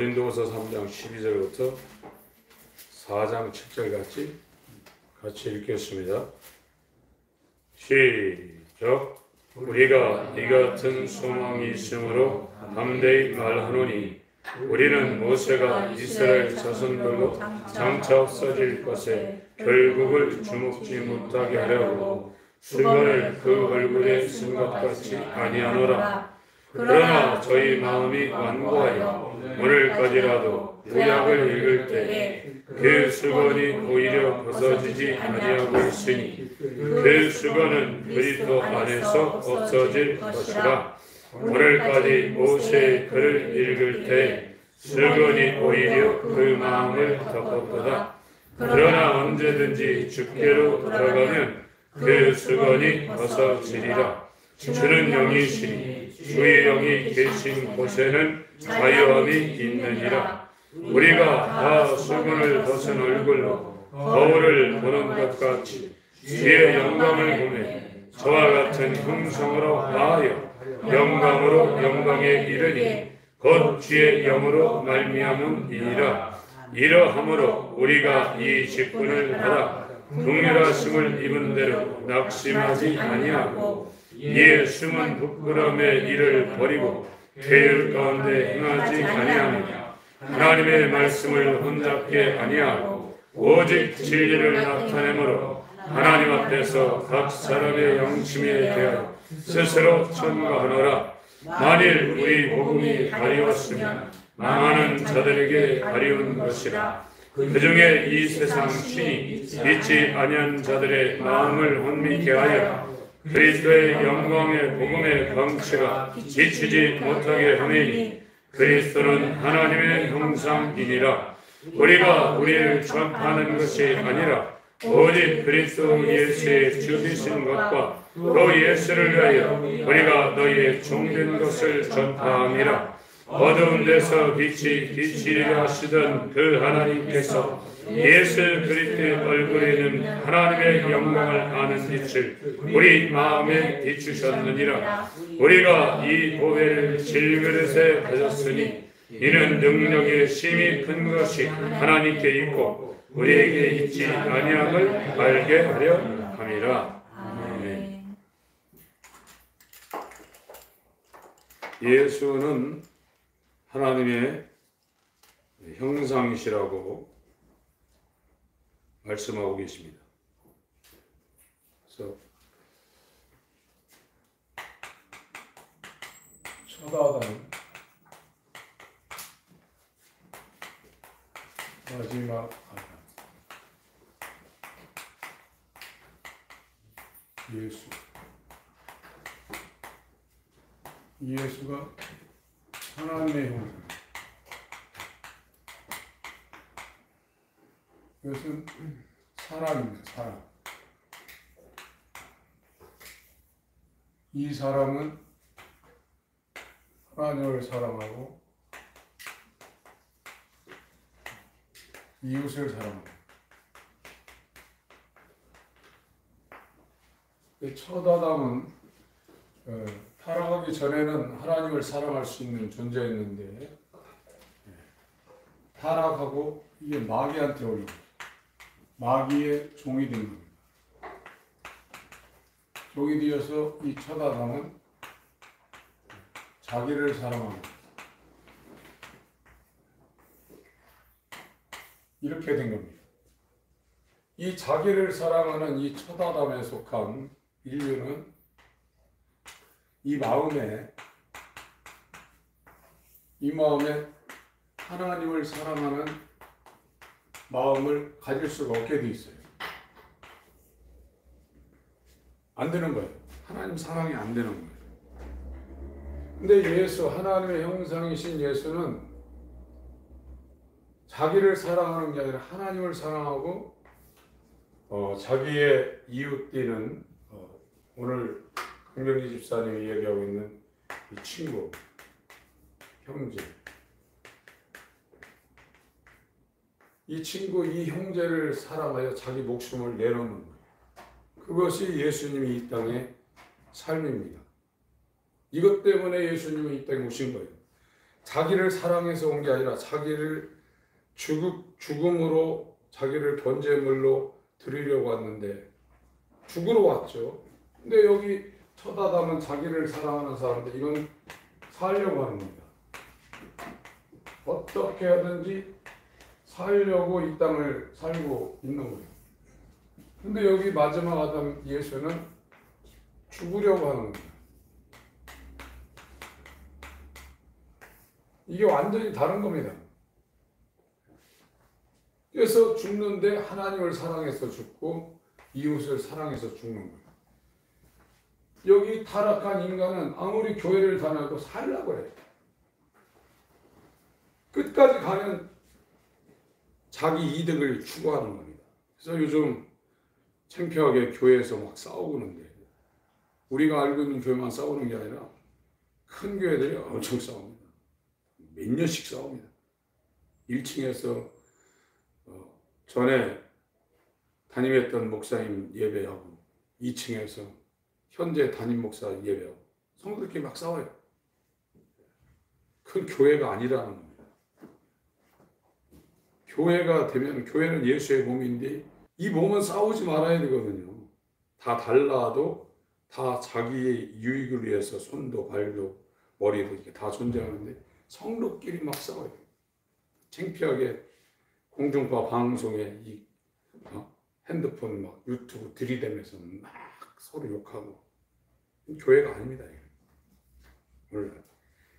고린도후서 3장 12절부터 4장 7절까지 같이 읽겠습니다. 시작. 우리가 이 같은 소망이 있으므로 담대히 말하노니 우리는 모세가 이스라엘 자손들로 장차 없어질 것에 결국을 주목지 못하게 하려고 수건을 그 얼굴에 쓴 것 같이 아니하노라. 그러나 저희 마음이 완고하여 오늘까지라도 구약을 읽을 때에 그 수건이 오히려 벗어지지 아니하고 있으니 그 수건은 그리스도 안에서 없어질 것이라. 오늘까지 모세의 글을 읽을 때 수건이 오히려 그 마음을 덮었도다. 그러나 언제든지 주께로 들어가면 그 수건이 벗어지리라. 주는 영이시니 주의 영이 계신 곳에는 자유함이 있느니라. 우리가 다 수건을 벗은 얼굴로 거울을 보는 것 같이 주의 영광을 보매 저와 같은 형상으로 나아여 영광으로 영광에 이르니 곧 주의 영으로 말미암음이니라. 이러함으로 우리가 이 직분을 받아 긍휼하심을 입은 대로 낙심하지 아니하고 이에 숨은 부끄러움의 일을 버리고 계율 가운데 행하지 아니하며 하나님의 말씀을 혼잡게 아니하고 오직 진리를 나타내므로 하나님 앞에서 각 사람의 영심에 대하여 스스로 천거하노라. 만일 우리 복음이 가리웠으면 망하는 자들에게 가리운 것이라. 그 중에 이 세상 신이 믿지 아니한 자들의 마음을 혼미케 하여 그리스도의 영광의 복음의 광채가 비추지 못하게 하매니 그리스도는 하나님의 형상이니라. 우리가 우리를 전파하는 것이 아니라 오직 그리스도 예수의 주되신 것과 또 예수를 위하여 우리가 너희의 종된 것을 전파함이라. 어두운 데서 빛이 비치려 하시던 그 하나님께서 예수 그리스도의 얼굴에 있는 하나님의 영광을 아는 빛을 우리 마음에 비추셨느니라. 우리가 이 보배를 질그릇에 가졌으니 이는 능력의 심히 큰 것이 하나님께 있고 우리에게 있지 아니함을 알게 하려 함이라. 아멘. 예수는 하나님의 형상이시라고 말씀하고 계십니다. 그래서 첫 아담, 마지막 아담, 예수. 예수가 하나님의 형상. 이것은 사람입니다. 사람. 이 사람은 하나님을 사랑하고 이웃을 사랑합니다. 첫 아담은 타락하기 전에는 하나님을 사랑할 수 있는 존재였는데 타락하고 이게 마귀한테 올라옵니다. 마귀의 종이 된 겁니다. 종이 되어서 이 첫 아담은 자기를 사랑합니다. 이렇게 된 겁니다. 이 자기를 사랑하는 이 첫 아담에 속한 인류는 이 마음에 하나님을 사랑하는 마음을 가질 수가 없게 돼 있어요. 안 되는 거예요. 하나님 사랑이 안 되는 거예요. 근데 예수, 하나님의 형상이신 예수는 자기를 사랑하는 게 아니라 하나님을 사랑하고 자기의 이웃들은 오늘 강병지 집사님이 얘기하고 있는 이 친구, 형제, 이 친구, 이 형제를 사랑하여 자기 목숨을 내놓는 거예요. 그것이 예수님이 이 땅의 삶입니다. 이것 때문에 예수님은 이 땅에 오신 거예요. 자기를 사랑해서 온 게 아니라 자기를 죽음으로 자기를 번제물로 드리려고 왔는데 죽으러 왔죠. 근데 여기 첫 아담은 자기를 사랑하는 사람인데 이건 살려고 하는 겁니다. 어떻게 하든지 살려고 이 땅을 살고 있는 거예요. 근데 여기 마지막 아담 예수는 죽으려고 하는 겁니다. 이게 완전히 다른 겁니다. 그래서 죽는데 하나님을 사랑해서 죽고 이웃을 사랑해서 죽는 거예요. 여기 타락한 인간은 아무리 교회를 다녀도 살려고 해요. 끝까지 가면 자기 이득을 추구하는 겁니다. 그래서 요즘 창피하게 교회에서 막 싸우고 그러는데 우리가 알고 있는 교회만 싸우는 게 아니라 큰 교회들이 엄청 싸웁니다. 몇 년씩 싸웁니다. 1층에서 전에 담임했던 목사님 예배하고 2층에서 현재 담임 목사 예배하고 성도들끼리 막 싸워요. 큰 교회가 아니라는 겁니다. 교회가 되면 교회는 예수의 몸인데 이 몸은 싸우지 말아야 되거든요. 다 달라도 다 자기의 유익을 위해서 손도 발도 머리도 이렇게 다 존재하는데 성도끼리 막 싸워요. 창피하게 공중파 방송에 이 핸드폰 막 유튜브 들이대면서 막 서로 욕하고 교회가 아닙니다. 원래.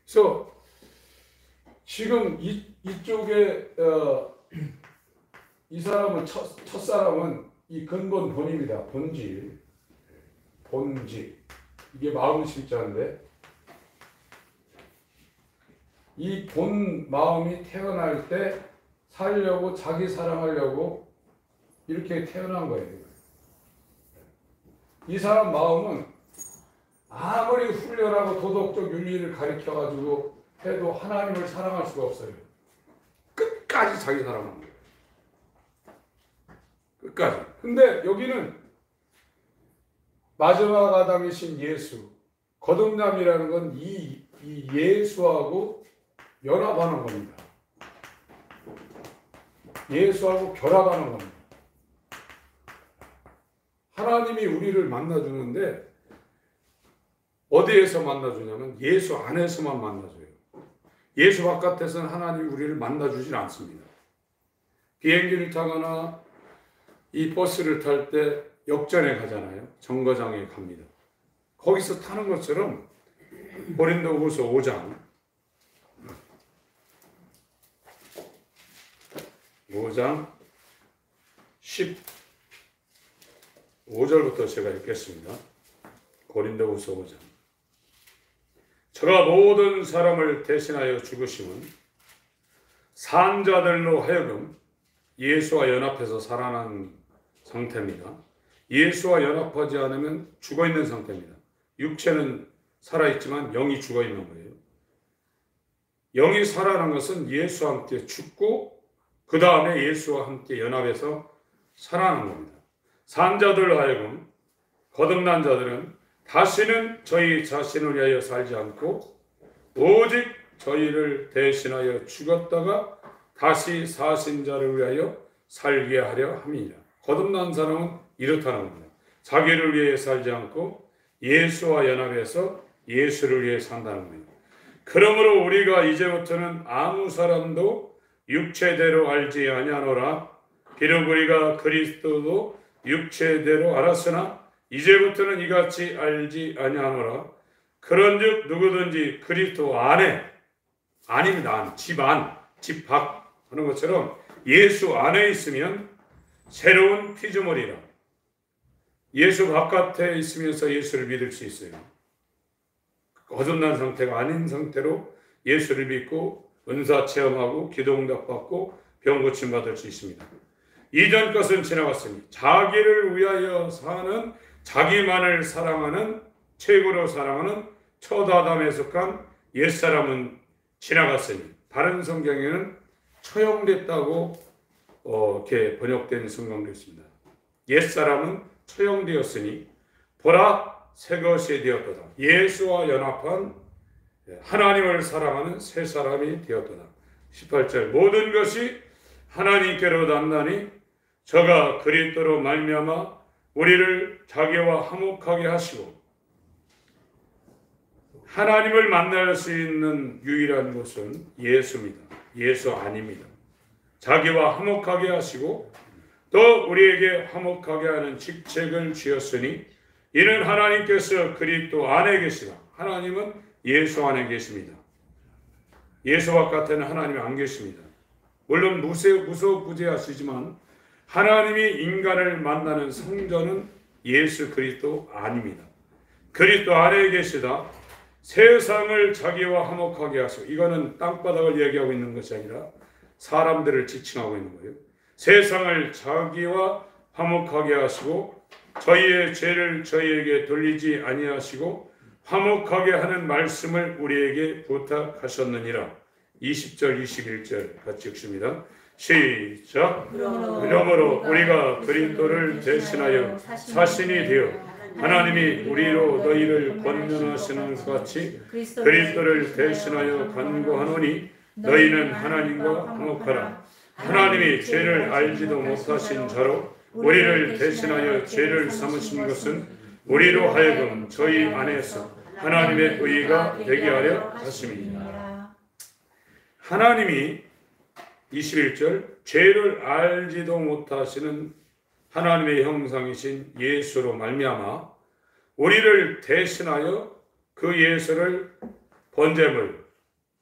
그래서 지금 이쪽에 이 사람은 첫사람은 이 근본 본입니다. 본질. 이게 마음 심자인데 이 본 마음이 태어날 때 살려고 자기 사랑하려고 이렇게 태어난 거예요. 이 사람 마음은 아무리 훈련하고 도덕적 윤리를 가르쳐가지고 해도 하나님을 사랑할 수가 없어요. 끝까지 자기 사랑하는 거예요. 끝까지. 근데 여기는 마지막 아담이신 예수, 거듭남이라는 건 이 예수하고 연합하는 겁니다. 예수하고 결합하는 겁니다. 하나님이 우리를 만나주는데 어디에서 만나주냐면 예수 안에서만 만나줘요. 예수 바깥에서는 하나님이 우리를 만나주질 않습니다. 비행기를 타거나 이 버스를 탈 때 역전에 가잖아요. 정거장에 갑니다. 거기서 타는 것처럼 고린도후서 5장 15절부터 제가 읽겠습니다. 고린도후서 5장. 저가 모든 사람을 대신하여 죽으심은 산자들로 하여금 예수와 연합해서 살아난 상태입니다. 예수와 연합하지 않으면 죽어있는 상태입니다. 육체는 살아있지만 영이 죽어있는 거예요. 영이 살아난 것은 예수와 함께 죽고 그 다음에 예수와 함께 연합해서 살아난 겁니다. 산자들로 하여금 거듭난 자들은 다시는 저희 자신을 위하여 살지 않고 오직 저희를 대신하여 죽었다가 다시 사신 자를 위하여 살게 하려 함이니라. 거듭난 사람은 이렇다는 겁니다. 자기를 위해 살지 않고 예수와 연합해서 예수를 위해 산다는 겁니다. 그러므로 우리가 이제부터는 아무 사람도 육체대로 알지 아니하노라. 비록 우리가 그리스도도 육체대로 알았으나 이제부터는 이같이 알지 아니하노라. 그런즉 누구든지 그리스도 안에, 아닙니다. 집 안, 집 밖 하는 것처럼 예수 안에 있으면 새로운 피조물이라. 예수 바깥에 있으면서 예수를 믿을 수 있어요. 거듭난 상태가 아닌 상태로 예수를 믿고 은사 체험하고 기도응답 받고 병 고침 받을 수 있습니다. 이전 것은 지나갔으니 자기를 위하여 사는, 자기만을 사랑하는, 최고로 사랑하는 첫 아담에 속한 옛사람은 지나갔으니, 다른 성경에는 처형됐다고 이렇게 번역된 성경도 있습니다. 옛사람은 처형되었으니 보라 새 것이 되었도다. 예수와 연합한 하나님을 사랑하는 새 사람이 되었도다. 18절 모든 것이 하나님께로 났나니 저가 그리스도로 말미암아 우리를 자기와 화목하게 하시고 하나님을 만날 수 있는 유일한 곳은 예수입니다. 예수 아닙니다. 자기와 화목하게 하시고 또 우리에게 화목하게 하는 직책을 주었으니 이는 하나님께서 그리스도 안에 계시다. 하나님은 예수 안에 계십니다. 예수 바깥에는 하나님이 안 계십니다. 물론 무소부재하시지만 하나님이 인간을 만나는 성전은 예수 그리스도 아닙니다. 그리스도 안에 계시다. 세상을 자기와 화목하게 하시고 이거는 땅바닥을 얘기하고 있는 것이 아니라 사람들을 지칭하고 있는 거예요. 세상을 자기와 화목하게 하시고 저희의 죄를 저희에게 돌리지 아니하시고 화목하게 하는 말씀을 우리에게 부탁하셨느니라. 20절 21절 같이 읽습니다. 시작. 그러므로 우리가 그리스도를 대신하여 사신이 되어 하나님이 우리로 너희를 권면하시는 것 같이 그리스도를 대신하여 간구하노니 너희는 하나님과 화목하라. 하나님이 죄를 알지도 못하신 자로 우리를 대신하여 죄를 삼으신 것은 우리로 하여금 저희 안에서 하나님의 의가 되게 하려 하심이니라. 하나님이 21절 죄를 알지도 못하시는 하나님의 형상이신 예수로 말미암아 우리를 대신하여 그 예수를 번제물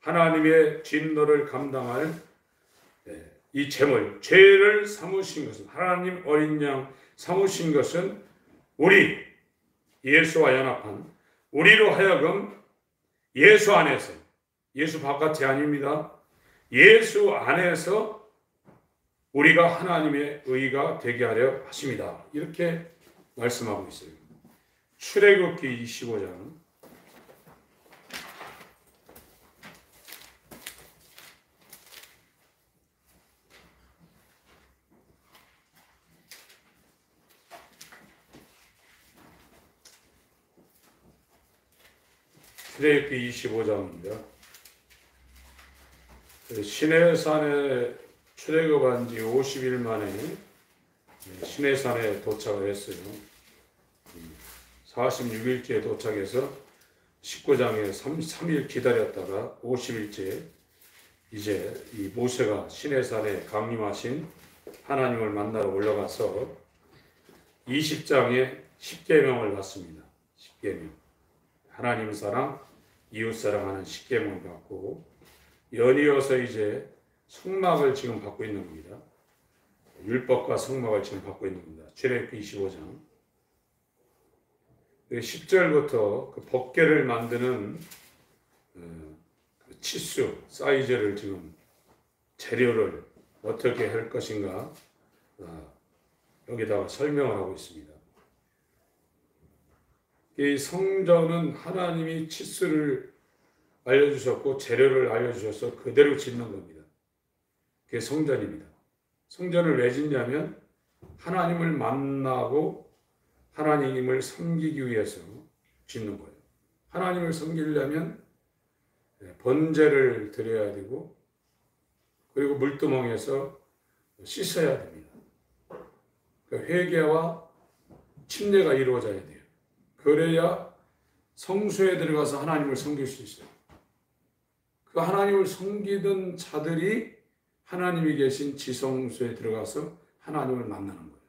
하나님의 진노를 감당할 이 제물 죄를 삼으신 것은 하나님 어린 양 삼으신 것은 우리 예수와 연합한 우리로 하여금 예수 안에서 예수 바깥이 아닙니다. 예수 안에서 우리가 하나님의 의가 되게 하려 하십니다. 이렇게 말씀하고 있어요. 출애굽기 25장 출애굽기 25장입니다. 시내산에 출애굽한 지 50일 만에 시내산에 도착을 했어요. 46일째에 도착해서 19장에 3일 기다렸다가 50일째 이제 이 모세가 시내산에 강림하신 하나님을 만나러 올라가서 20장에 10계명을 받습니다. 10계명. 하나님 사랑, 이웃 사랑하는 10계명을 받고 연이어서 이제 성막을 지금 받고 있는 겁니다. 율법과 성막을 지금 받고 있는 겁니다. 출애굽기 25장 10절부터 그 법궤를 만드는 치수, 사이즈를 지금 재료를 어떻게 할 것인가 여기다가 설명을 하고 있습니다. 이 성전은 하나님이 치수를 알려주셨고 재료를 알려주셔서 그대로 짓는 겁니다. 그게 성전입니다. 성전을 왜 짓냐면 하나님을 만나고 하나님을 섬기기 위해서 짓는 거예요. 하나님을 섬기려면 번제를 드려야 되고 그리고 물두멍에서 씻어야 됩니다. 회개와 침례가 이루어져야 돼요. 그래야 성소에 들어가서 하나님을 섬길 수 있어요. 그 하나님을 섬기던 자들이 하나님이 계신 지성소에 들어가서 하나님을 만나는 거예요.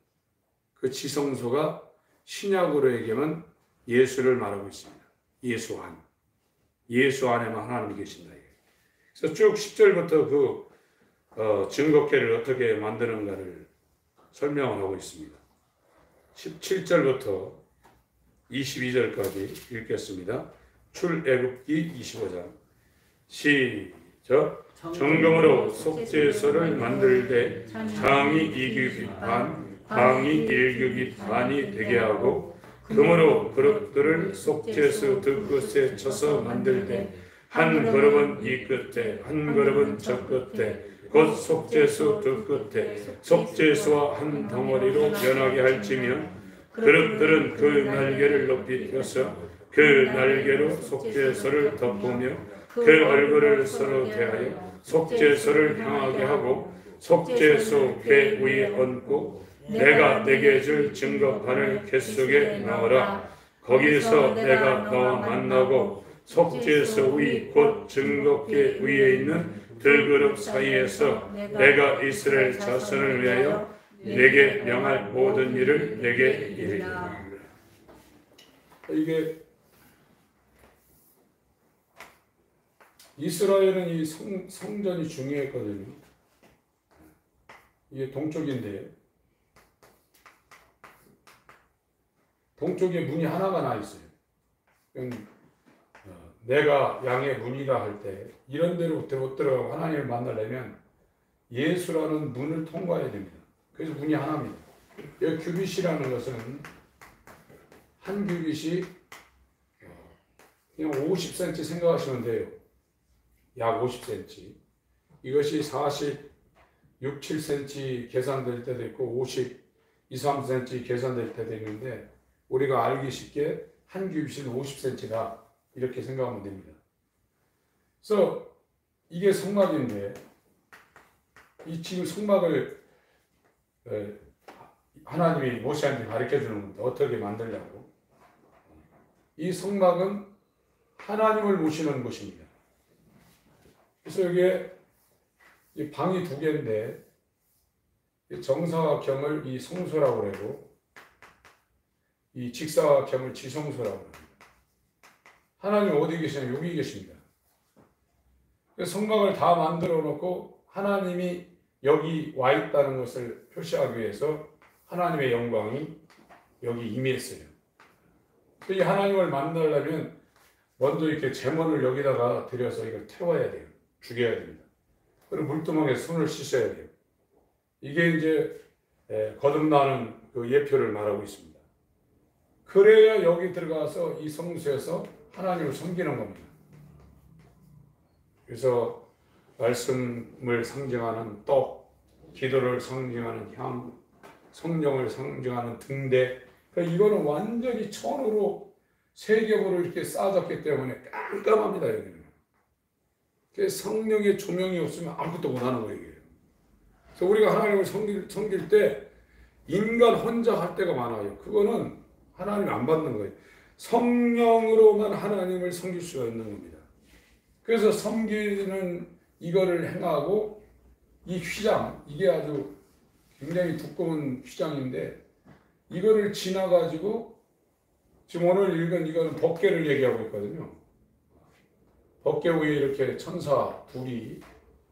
그 지성소가 신약으로 얘기하면 예수를 말하고 있습니다. 예수 안. 예수 안에만 하나님이 계신다. 그래서 쭉 10절부터 그 증거궤를 어떻게 만드는가를 설명을 하고 있습니다. 17절부터 22절까지 읽겠습니다. 출애굽기 25장 시작. 정금으로 속죄소를 만들 때 장이 2규빗 반, 방이 1규빗 반이 되게 하고 금으로 그릇들을 속죄소 두 끝에 쳐서 만들 때 한 그릇은 이 끝에 한 그릇은 저 끝에 곧 속죄소 두 끝에 속죄소와 한 덩어리로 변하게 할지며 그릇들은 그 날개를 높이 펴서 그 날개로 속죄소를 덮으며 그 얼굴을 서로 대하여 속죄소를 향하게 하고 속죄소 궤 위에 얹고 내가 내게 줄 증거판을 궤 속에 넣어라. 거기서 내가 너와 만나고 속죄소 위 곧 증거궤 위에 있는 들그룹 사이에서 내가 이스라엘 자손을 위하여 내게 명할 모든 일을 내게 이르리라. 이게 이스라엘은 이 성전이 중요했거든요. 이게 동쪽인데 동쪽에 문이 하나가 나 있어요. 내가 양의 문이라 할 때 이런 데로 못 들어가고 하나님을 만나려면 예수라는 문을 통과해야 됩니다. 그래서 문이 하나입니다. 여기 규빗이라는 것은 한 규빗이 그냥 50cm 생각하시면 돼요. 약 50cm. 이것이 46, 7cm 계산될 때도 있고 52, 3cm 계산될 때도 있는데 우리가 알기 쉽게 한 규빗은 50cm다 이렇게 생각하면 됩니다. 그래서 이게 성막인데 이 지금 성막을 하나님이 모세한테 가르쳐주는 겁니다. 어떻게 만들려고. 이 성막은 하나님을 모시는 곳입니다. 그래서 여기에 이 방이 두 개인데 정사각형을 이 성소라고 그러고 이 직사각형을 지성소라고 합니다. 하나님 어디 계시냐? 여기 계십니다. 성막을 다 만들어 놓고 하나님이 여기 와 있다는 것을 표시하기 위해서 하나님의 영광이 여기 임했어요. 이 하나님을 만나려면 먼저 이렇게 제물을 여기다가 들여서 이걸 태워야 돼요. 죽여야 됩니다. 그리고 물두멍에 손을 씻어야 돼요. 이게 이제 거듭나는 그 예표를 말하고 있습니다. 그래야 여기 들어가서 이 성소에서 하나님을 섬기는 겁니다. 그래서 말씀을 상징하는 떡, 기도를 상징하는 향, 성령을 상징하는 등대. 그러니까 이거는 완전히 천으로 세 겹으로 이렇게 쌓아졌기 때문에 깜깜합니다. 여기는. 성령의 조명이 없으면 아무것도 못하는 거예요. 그래서 우리가 하나님을 섬길 때 인간 혼자 할 때가 많아요. 그거는 하나님 안 받는 거예요. 성령으로만 하나님을 섬길 수가 있는 겁니다. 그래서 섬기는 이거를 행하고 이 휘장, 이게 아주 굉장히 두꺼운 휘장인데 이거를 지나가지고 지금 오늘 읽은 이거는 법궤를 얘기하고 있거든요. 법궤 위에 이렇게 천사 둘이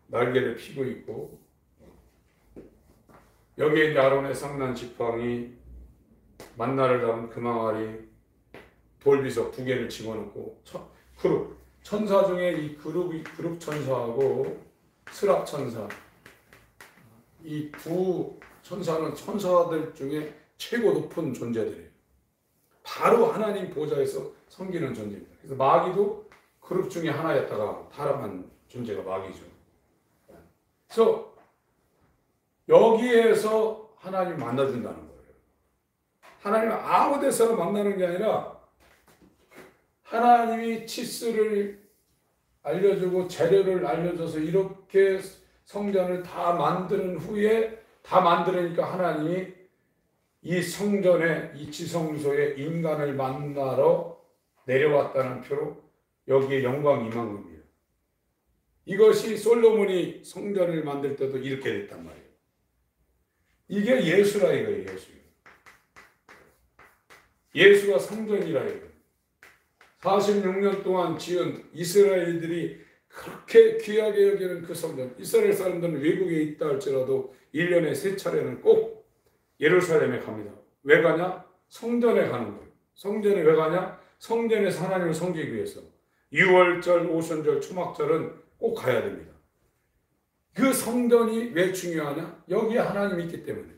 날개를 피고 있고 여기에 이제 아론의 상난 지팡이, 만나를 담은 금항아리, 돌비석 두 개를 집어넣고 그룹 천사 중에 이 그룹 천사하고 스랍 천사 이 두 천사는 천사들 중에 최고 높은 존재들이에요. 바로 하나님 보좌에서 섬기는 존재입니다. 그래서 마귀도 그룹 중에 하나였다가 타락한 존재가 마귀죠. 그래서 여기에서 하나님 만나준다는 거예요. 하나님은 아무 데서나 만나는 게 아니라 하나님이 치수를 알려주고 재료를 알려줘서 이렇게 성전을 다 만드는 후에 다 만들으니까 하나님이 이 성전에 이 지성소에 인간을 만나러 내려왔다는 표로 여기에 영광이 임한 겁니다. 이것이 솔로몬이 성전을 만들 때도 이렇게 됐단 말이에요. 이게 예수라 이거예요. 예수가 성전이라 이거예요. 46년 동안 지은 이스라엘들이 그렇게 귀하게 여기는 그 성전. 이스라엘 사람들은 외국에 있다 할지라도 1년에 3차례는 꼭 예루살렘에 갑니다. 왜 가냐? 성전에 가는 거예요. 성전에 왜 가냐? 성전에서 하나님을 섬기기 위해서. 유월절, 오순절, 초막절은 꼭 가야 됩니다. 그 성전이 왜 중요하냐? 여기에 하나님이 있기 때문에.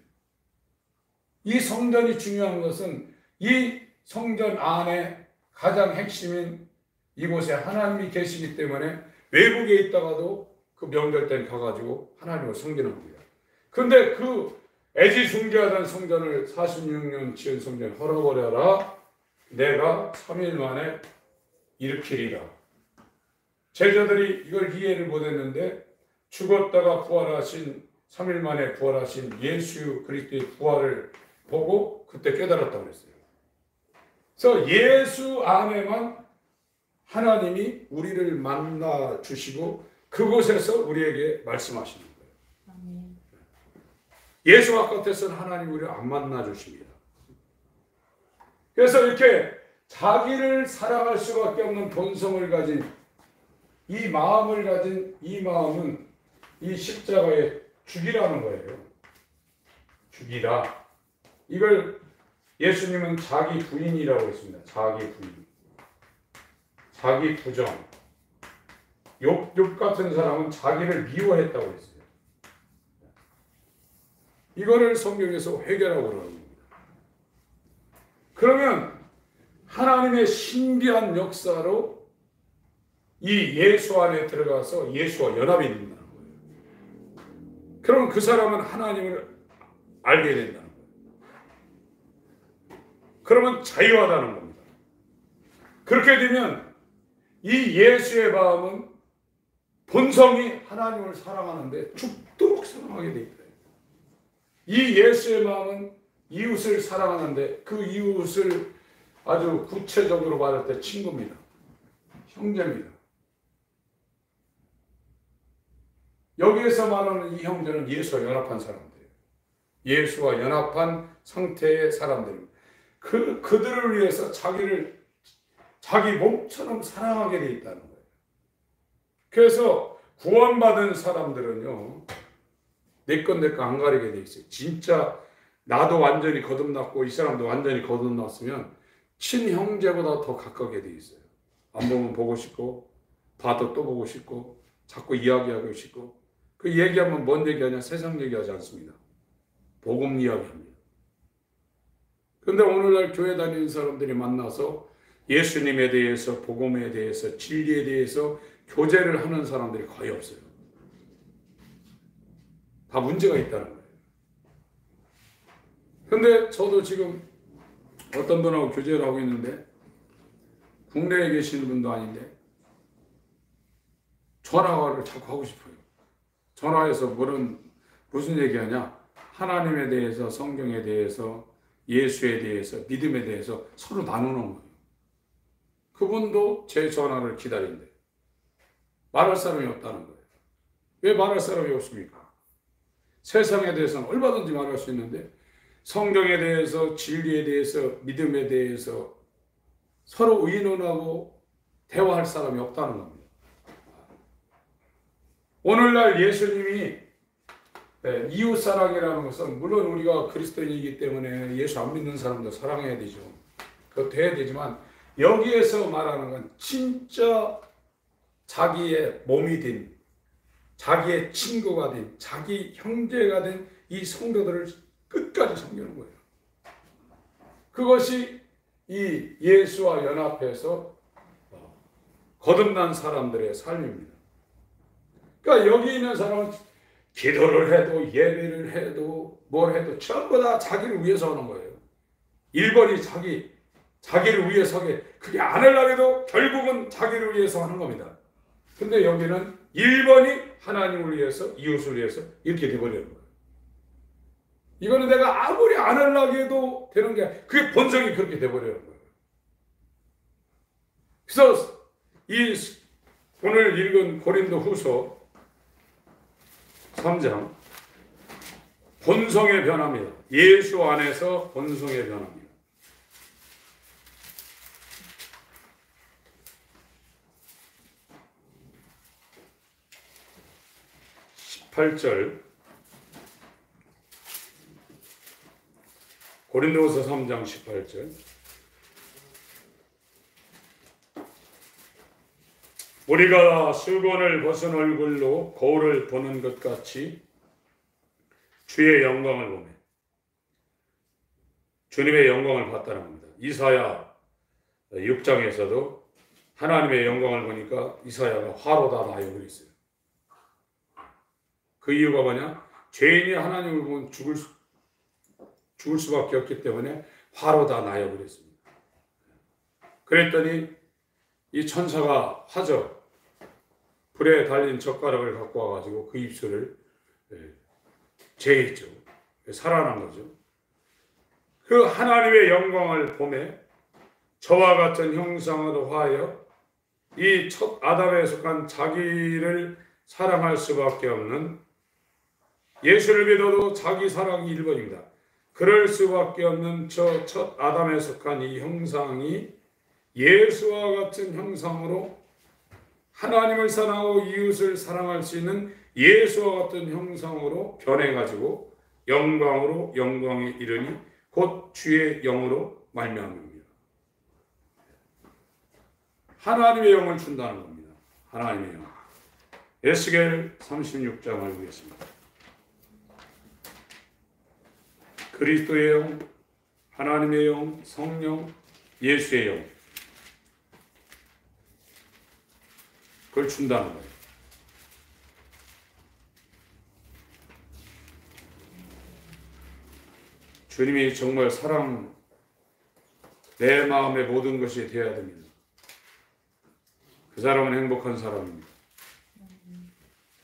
이 성전이 중요한 것은 이 성전 안에 가장 핵심인 이곳에 하나님이 계시기 때문에 외국에 있다가도 그 명절 때 가가지고 하나님을 섬기는 겁니다. 그런데 그 애지중지하던 성전을 46년 지은 성전을 헐어버려라. 내가 3일 만에 일으키리라. 제자들이 이걸 이해를 못했는데 죽었다가 부활하신 3일 만에 부활하신 예수 그리스도의 부활을 보고 그때 깨달았다고 그랬어요. 그래서 예수 안에만 하나님이 우리를 만나 주시고 그곳에서 우리에게 말씀하시는 거예요. 예수 바깥에서는 하나님 우리를 안 만나 주십니다. 그래서 이렇게 자기를 사랑할 수밖에 없는 본성을 가진 이 마음을 가진 이 마음은 이 십자가에 죽이라는 거예요. 죽이라. 이걸 예수님은 자기 부인이라고 했습니다. 자기 부인. 자기 부정. 욥 같은 사람은 자기를 미워했다고 했어요. 이거를 성경에서 회개라고 그러는 겁니다. 그러면 하나님의 신비한 역사로 이 예수 안에 들어가서 예수와 연합이 된다는 거예요. 그러면 그 사람은 하나님을 알게 된다는 거예요. 그러면 자유하다는 겁니다. 그렇게 되면 이 예수의 마음은 본성이 하나님을 사랑하는데 죽도록 사랑하게 돼 있다. 이 예수의 마음은 이웃을 사랑하는데 그 이웃을 아주 구체적으로 말할 때 친구입니다. 형제입니다. 여기에서 말하는 이 형제는 예수와 연합한 사람들이에요. 예수와 연합한 상태의 사람들입니다. 그들을 위해서 자기를 자기 몸처럼 사랑하게 돼 있다는 거예요. 그래서 구원받은 사람들은요, 내 건 안 가리게 돼 있어요. 진짜 나도 완전히 거듭났고 이 사람도 완전히 거듭났으면 친형제보다 더 가깝게 돼 있어요. 안 보면 보고 싶고 봐도 또 보고 싶고 자꾸 이야기하고 싶고 그 얘기하면 뭔 얘기하냐? 세상 얘기하지 않습니다. 복음 이야기합니다. 그런데 오늘날 교회 다니는 사람들이 만나서 예수님에 대해서 복음에 대해서 진리에 대해서 교제를 하는 사람들이 거의 없어요. 다 문제가 있다는 거예요. 그런데 저도 지금 어떤 분하고 교제를 하고 있는데 국내에 계시는 분도 아닌데 전화를 자꾸 하고 싶어요. 전화해서 무슨 얘기하냐? 하나님에 대해서, 성경에 대해서, 예수에 대해서, 믿음에 대해서 서로 나누는 거예요. 그분도 제 전화를 기다린대. 말할 사람이 없다는 거예요. 왜 말할 사람이 없습니까? 세상에 대해서는 얼마든지 말할 수 있는데 성경에 대해서, 진리에 대해서, 믿음에 대해서 서로 의논하고 대화할 사람이 없다는 겁니다. 오늘날 예수님이 이웃사랑이라는 것은 물론 우리가 그리스도인이기 때문에 예수 안 믿는 사람도 사랑해야 되죠. 그것도 해야 되지만 여기에서 말하는 건 진짜 자기의 몸이 된, 자기의 친구가 된, 자기 형제가 된 이 성도들을 끝까지 섬기는 거예요. 그것이 이 예수와 연합해서 거듭난 사람들의 삶입니다. 그러니까 여기 있는 사람은 기도를 해도 예배를 해도 뭘 해도 전부 다 자기를 위해서 하는 거예요. 1번이 자기를 위해서 하게, 그게 안 하려고 해도 결국은 자기를 위해서 하는 겁니다. 근데 여기는 1번이 하나님을 위해서, 이웃을 위해서 이렇게 돼버리는 거예요. 이거는 내가 아무리 안 하려고 해도 되는 게 그게 본성이 그렇게 돼버리는 거예요. 그래서 오늘 읽은 고린도 후서 3장 본성의 변화입니다. 예수 안에서 본성의 변화입니다. 18절 고린도후서 3장 18절 우리가 수건을 벗은 얼굴로 거울을 보는 것 같이 주의 영광을 보며 주님의 영광을 봤다는 겁니다. 이사야 6장에서도 하나님의 영광을 보니까 이사야가 화로다 나요 그랬어요. 그 이유가 뭐냐? 죄인이 하나님을 보면 죽을 수밖에 없기 때문에 화로다 나요 그랬습니다. 그랬더니 이 천사가 불에 달린 젓가락을 갖고 와가지고 그 입술을 제했죠. 살아난 거죠. 그 하나님의 영광을 보매 저와 같은 형상으로 하여 이 첫 아담에 속한 자기를 사랑할 수밖에 없는, 예수를 믿어도 자기 사랑이 1번입니다. 그럴 수밖에 없는 저 첫 아담에 속한 이 형상이 예수와 같은 형상으로 하나님을 사랑하고 이웃을 사랑할 수 있는 예수와 같은 형상으로 변해가지고 영광으로 영광에 이르니 곧 주의 영으로 말미암습니다. 하나님의 영을 준다는 겁니다. 하나님의 영. 에스겔 36장을 보겠습니다. 그리스도의 영, 하나님의 영, 성령, 예수의 영. 그걸 준다는 거예요. 주님이 정말 내 마음의 모든 것이 되어야 됩니다. 그 사람은 행복한 사람입니다.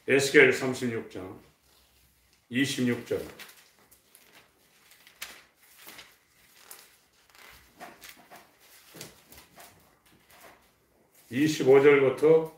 에스겔 36장 26절. (25절부터)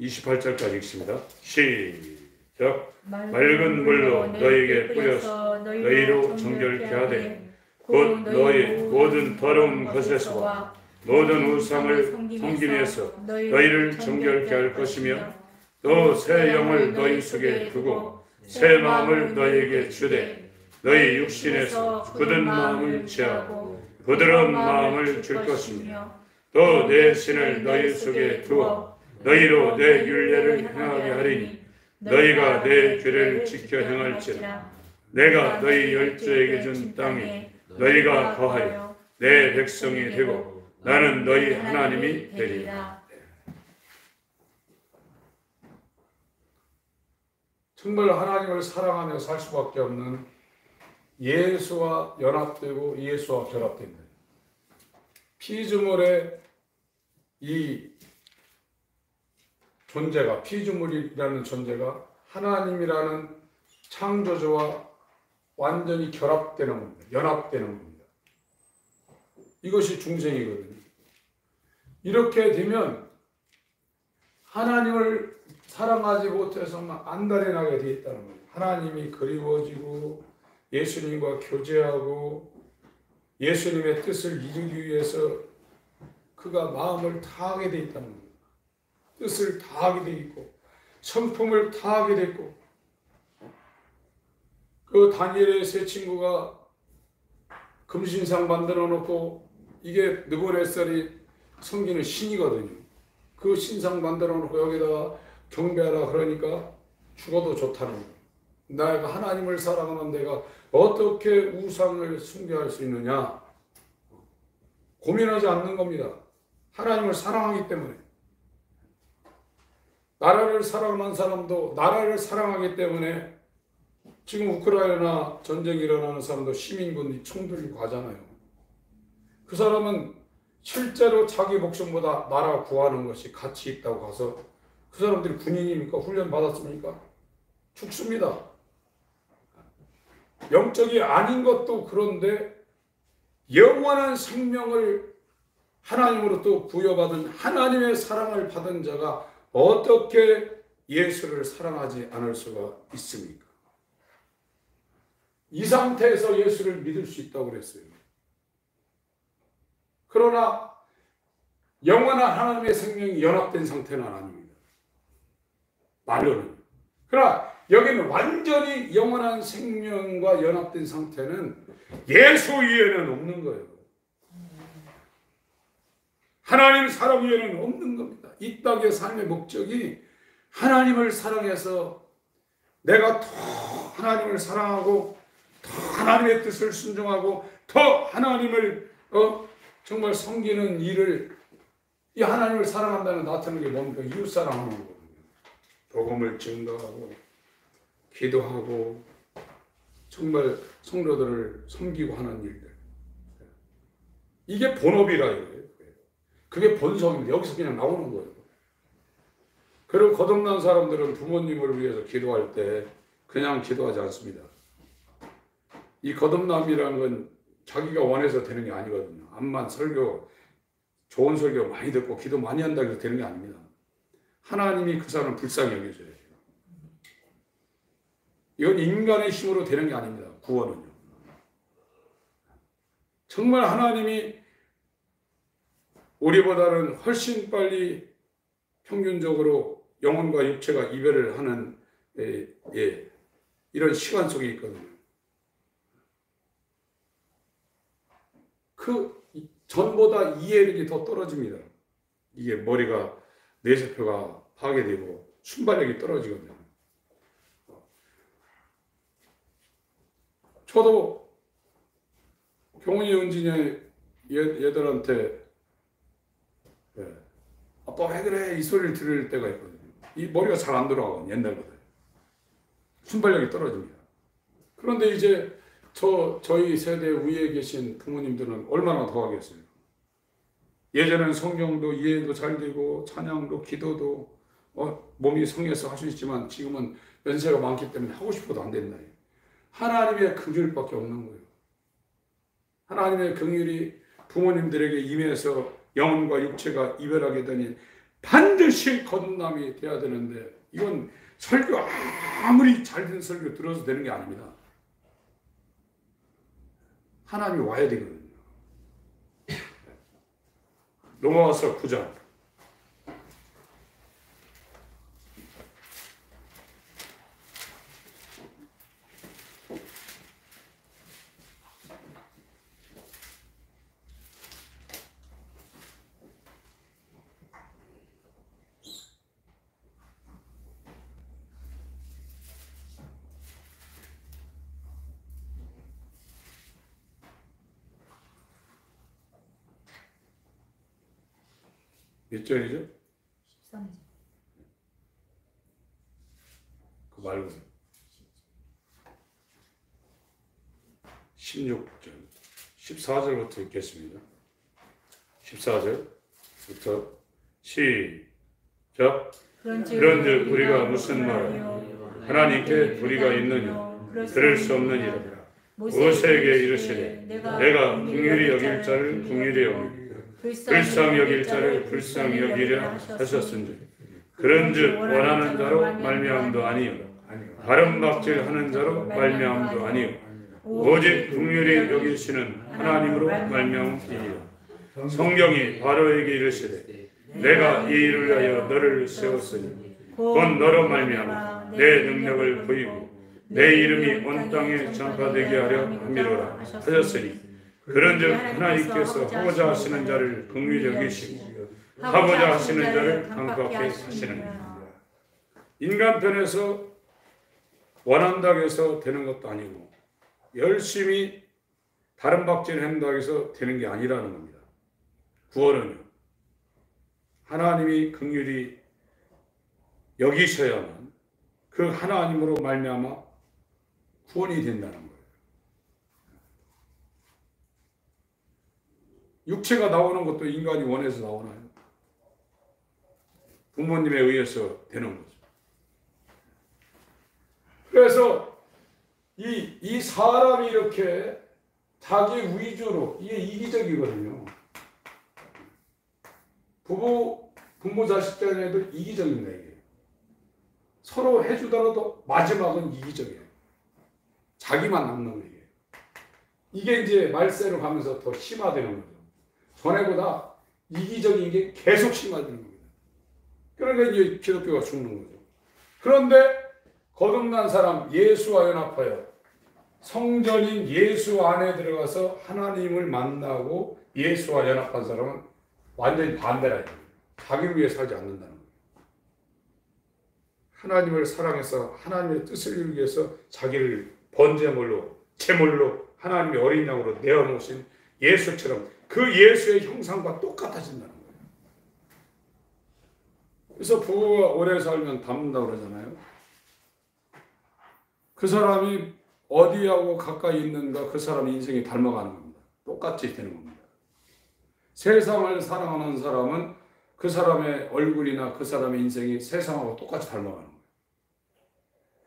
28절까지 읽습니다. 시작. 맑은 물로 너희에게 뿌려서 너희로 정결케 하되 곧 너희 모든 더러운 것에서와 모든 우상을 섬김에서 너희를 정결케 할 것이며 또 새 영을 너희 속에 두고 새 마음을 너희에게 주되 너희 육신에서 굳은 마음을 취하고 부드러운 마음을 줄 것이며 또 내 신을 너희 속에 두어 너희로 내 율례를 행하게 하리니 너희가 내 규례를 지켜 행할지라. 내가 너희 열조에게 준 땅에 너희가 거하여 내 백성이 되고 나는 너희 하나님이 되리라. 정말 하나님을 사랑하며 살 수밖에 없는 예수와 연합되고 예수와 결합된 거예요. 피조물의 이 존재가, 피조물이라는 존재가 하나님이라는 창조주와 완전히 결합되는 겁니다. 연합되는 겁니다. 이것이 중생이거든요. 이렇게 되면 하나님을 사랑하지 못해서 안달이 나게 되어 있다는 거예요. 하나님이 그리워지고 예수님과 교제하고 예수님의 뜻을 이루기 위해서 그가 마음을 다하게 되어 있다는 거예요. 뜻을 다하게 되어 있고 성품을 다하게 됐고, 그 다니엘의 세 친구가 금신상 만들어 놓고, 이게 느부갓네살이 섬기는 신이거든요. 그 신상 만들어 놓고 여기다가 경배하라 그러니까 죽어도 좋다는 거예요. 내가 하나님을 사랑하는 내가 어떻게 우상을 숭배할 수 있느냐 고민하지 않는 겁니다. 하나님을 사랑하기 때문에. 나라를 사랑하는 사람도 나라를 사랑하기 때문에 지금 우크라이나 전쟁이 일어나는 사람도 시민군이 총 들고 가잖아요. 그 사람은 실제로 자기 목숨보다 나라 구하는 것이 가치 있다고 가서, 그 사람들이 군인입니까? 훈련 받았습니까? 죽습니다. 영적이 아닌 것도 그런데 영원한 생명을 하나님으로부터 부여받은 하나님의 사랑을 받은 자가 어떻게 예수를 사랑하지 않을 수가 있습니까? 이 상태에서 예수를 믿을 수 있다고 그랬어요. 그러나 영원한 하나님의 생명이 연합된 상태는 아닙니다. 말로는. 그러나 여기는 완전히 영원한 생명과 연합된 상태는 예수 위에는 없는 거예요. 하나님 사랑 위에는 없는 겁니다. 이 땅의 삶의 목적이 하나님을 사랑해서 내가 더 하나님을 사랑하고 더 하나님의 뜻을 순종하고 더 하나님을 정말 섬기는 일을, 이 하나님을 사랑한다는 나타내는 게 뭡니까? 이웃사랑하는 거거든요. 복음을 증거하고 기도하고 정말 성도들을 섬기고 하는 일들. 이게 본업이라 이거예요. 그게 본성입니다. 여기서 그냥 나오는 거예요. 그리고 거듭난 사람들은 부모님을 위해서 기도할 때 그냥 기도하지 않습니다. 이 거듭남이라는 건 자기가 원해서 되는 게 아니거든요. 암만 설교, 좋은 설교 많이 듣고 기도 많이 한다고 해서 되는 게 아닙니다. 하나님이 그 사람을 불쌍히 여겨줘야 돼요. 이건 인간의 힘으로 되는 게 아닙니다. 구원은요. 정말 하나님이 우리보다는 훨씬 빨리 평균적으로 영혼과 육체가 이별을 하는 이런 시간 속에 있거든요. 그 전보다 이해력이 더 떨어집니다. 이게 머리가 뇌세포가 파괴되고 순발력이 떨어지거든요. 저도 경훈이 은진이 얘들한테 아빠 왜 그래 이 소리를 들을 때가 있거든요. 이 머리가 잘 안 돌아가거든요. 옛날보다 순발력이 떨어집니다. 그런데 이제 저희 세대 위에 계신 부모님들은 얼마나 더 하겠어요. 예전에는 성경도 이해도 잘 되고 찬양도 기도도 몸이 성해서 할 수 있지만 지금은 연세가 많기 때문에 하고 싶어도 안 된다. 하나님의 긍휼밖에 없는 거예요. 하나님의 긍휼이 부모님들에게 임해서 영혼과 육체가 이별하게 되니 반드시 거듭남이 돼야 되는데 이건 설교 아무리 잘된 설교 들어서 되는 게 아닙니다. 하나님이 와야 되거든요. 넘어와서 9장. 몇 절이죠? 13절. 그 말고 16절, 14절부터 읽겠습니다. 14절부터 시작. 그런즉 우리가 무슨 말을 하나님께 불의가 있느냐 들을 수 없느니라. 모세에게 이르시되 내가 긍휼히 여길 자를 긍휼히 여기고 불쌍히 여길 자를 불쌍히 여기려 하셨은즉 그런즉 원하는 자로 말미암도 아니요 바른 박질하는 자로 말미암도 아니요 오직 긍휼히 여기시는 하나님으로 말미암으리라. 성경이 바로에게 이르시되 내가 이 일을 위하여 너를 세웠으니 곧 너로 말미암아 내 능력을 보이고 내 이름이 온 땅에 전파되게 하려 함이로라 하셨으니 그런즉 하나님께서 하고자 하시는 자를 긍휼히 여기시고 하고자 하시는 자를 강팍하게 하시느니라. 인간 편에서 원한다고 해서 되는 것도 아니고 열심히 다른 박질을 한다고 해서 되는 게 아니라는 겁니다. 구원은요. 하나님이 긍휼히 여기셔야만 그 하나님으로 말미암아 구원이 된다는 거예요. 육체가 나오는 것도 인간이 원해서 나오나요? 부모님에 의해서 되는 거죠. 그래서 이 사람이 이렇게 자기 위주로 이게 이기적이거든요. 부모 자식 간에도 이기적입니다. 이게. 서로 해주더라도 마지막은 이기적이에요. 자기만 남는 거예요. 이게 이제 말세로 가면서 더 심화되는 거죠. 전에보다 이기적인 게 계속 심화되는 겁니다. 그러니까 이제 기독교가 죽는 거죠. 그런데 거듭난 사람 예수와 연합하여 성전인 예수 안에 들어가서 하나님을 만나고 예수와 연합한 사람은 완전히 반대라. 자기를 위해 살지 않는다는 거예요. 하나님을 사랑해서 하나님의 뜻을 이루기 위해서 자기를 번제물로 제물로 하나님의 어린 양으로 내어놓으신 예수처럼 그 예수의 형상과 똑같아진다는 거예요. 그래서 부부가 오래 살면 닮는다고 그러잖아요. 그 사람이 어디하고 가까이 있는가 그 사람 인생이 닮아가는 겁니다. 똑같이 되는 겁니다. 세상을 사랑하는 사람은 그 사람의 얼굴이나 그 사람의 인생이 세상하고 똑같이 닮아가는 거예요.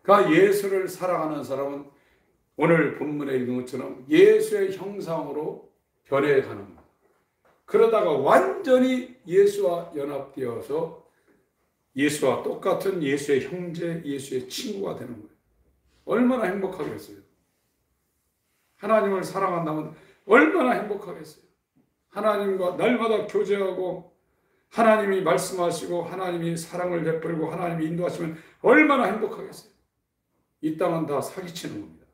그러니까 예수를 사랑하는 사람은 오늘 본문에 읽은 것처럼 예수의 형상으로 변해가는 거예요. 그러다가 완전히 예수와 연합되어서 예수와 똑같은 예수의 형제, 예수의 친구가 되는 거예요. 얼마나 행복하겠어요. 하나님을 사랑한다면 얼마나 행복하겠어요. 하나님과 날마다 교제하고 하나님이 말씀하시고 하나님이 사랑을 베풀고 하나님이 인도하시면 얼마나 행복하겠어요. 이 땅은 다 사기치는 겁니다.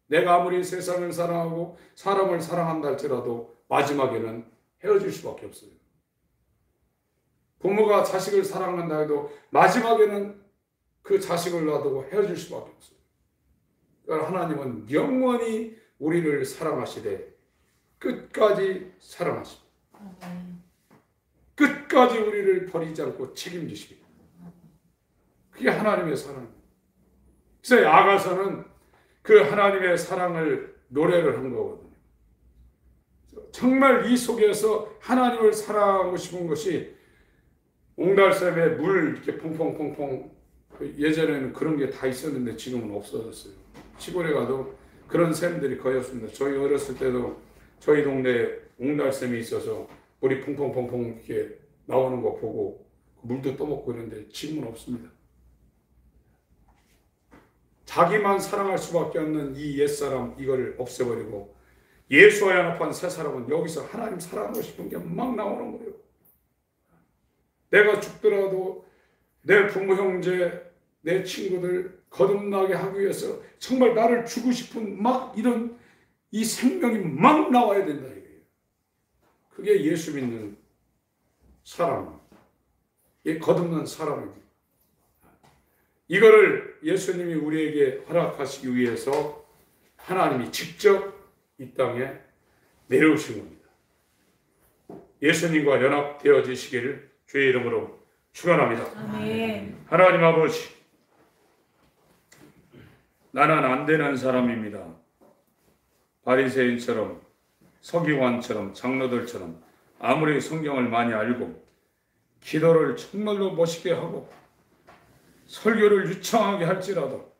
내가 아무리 세상을 사랑하고 사람을 사랑한다 할지라도 마지막에는 헤어질 수밖에 없어요. 부모가 자식을 사랑한다 해도 마지막에는 그 자식을 놔두고 헤어질 수밖에 없어요. 그러니까 하나님은 영원히 우리를 사랑하시되 끝까지 사랑하십니다. 끝까지 우리를 버리지 않고 책임지십니다. 그게 하나님의 사랑입니다. 그래서 아가서는 그 하나님의 사랑을 노래를 한 거거든요. 정말 이 속에서 하나님을 사랑하고 싶은 것이 옹달샘에 물 이렇게 퐁퐁퐁퐁, 예전에는 그런 게 다 있었는데 지금은 없어졌어요. 시골에 가도 그런 샘들이 거의 없습니다. 저희 어렸을 때도 저희 동네에 옹달샘이 있어서 물이 퐁퐁퐁퐁 이렇게 나오는 거 보고 물도 떠먹고 있는데 지금은 없습니다. 자기만 사랑할 수밖에 없는 이 옛사람, 이걸 없애버리고 예수와 연합한 새 사람은 여기서 하나님 사랑하고 싶은 게 막 나오는 거예요. 내가 죽더라도 내 부모, 형제, 내 친구들 거듭나게 하기 위해서 정말 나를 주고 싶은 막 이런 이 생명이 막 나와야 된다 이거예요. 그게 예수 믿는 사람, 이 거듭난 사람입니다. 이거를 예수님이 우리에게 허락하시기 위해서 하나님이 직접 이 땅에 내려오신 겁니다. 예수님과 연합되어지시기를 주의 이름으로 축원합니다. 아멘. 하나님 아버지, 나는 안 되는 사람입니다. 바리새인처럼 서기관처럼 장로들처럼 아무리 성경을 많이 알고 기도를 정말로 멋있게 하고 설교를 유창하게 할지라도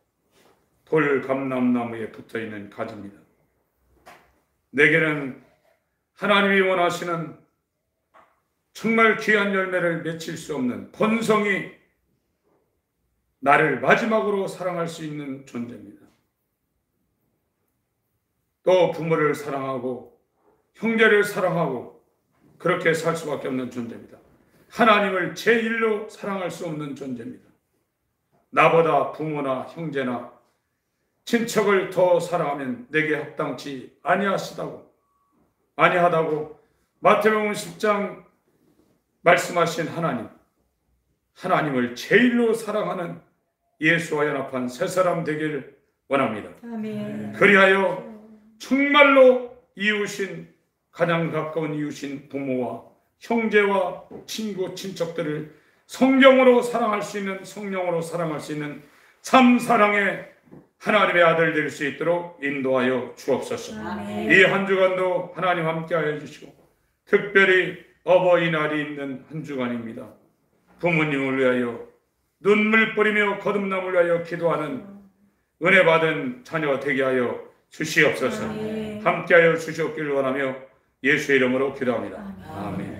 돌 감람나무에 붙어있는 가지입니다. 내게는 하나님이 원하시는 정말 귀한 열매를 맺힐 수 없는 본성이 나를 마지막으로 사랑할 수 있는 존재입니다. 또 부모를 사랑하고 형제를 사랑하고 그렇게 살 수밖에 없는 존재입니다. 하나님을 제일로 사랑할 수 없는 존재입니다. 나보다 부모나 형제나 친척을 더 사랑하면 내게 합당치 아니하다고 마태복음 10장 말씀하신 하나님을 제일로 사랑하는 예수와 연합한 새 사람 되기를 원합니다. 아멘. 그리하여 정말로 이웃인 가장 가까운 이웃인 부모와 형제와 친구, 친척들을 성경으로 사랑할 수 있는, 성령으로 사랑할 수 있는 참 사랑의 하나님의 아들 될 수 있도록 인도하여 주옵소서. 아멘. 이 한 주간도 하나님 함께하여 주시고 특별히 어버이날이 있는 한 주간입니다. 부모님을 위하여 눈물 뿌리며 거듭남을 위하여 기도하는 은혜 받은 자녀 되게 하여 주시옵소서. 아멘. 함께하여 주시옵기를 원하며 예수의 이름으로 기도합니다. 아멘. 아멘.